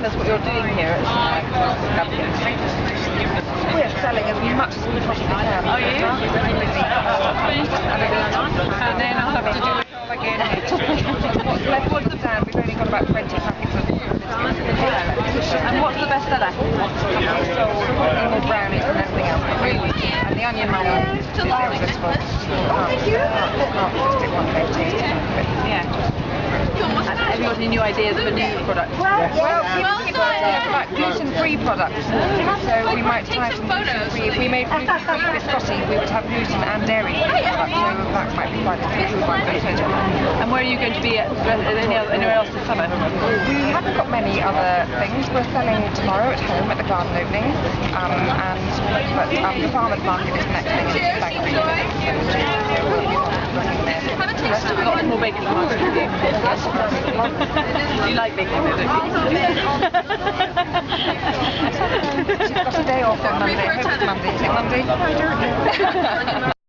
tell us what you're doing here at Kincardine? We're selling as much as we possibly can. Are you? And then I'll have to do it all again. What's left of the down, we've only got about 20 packets of And what's the best seller? we sold probably more brownies than anything else. And the onion melon is irresistible. Not just in one go taste. Yeah. And have you got any new ideas for new products? Well, people are about gluten-free products. So we might try some gluten-free. If we made gluten-free biscotti, we would have gluten and dairy-free products. So that might be quite interesting. And where are you going to be anywhere else this summer? We haven't got many other things. We're selling tomorrow at home at the garden opening, but the farmers market is the next thing. Lots more baking market. You like baking, don't you? She's got a day off on Monday. I hope it's Monday. Is it Monday? I don't know.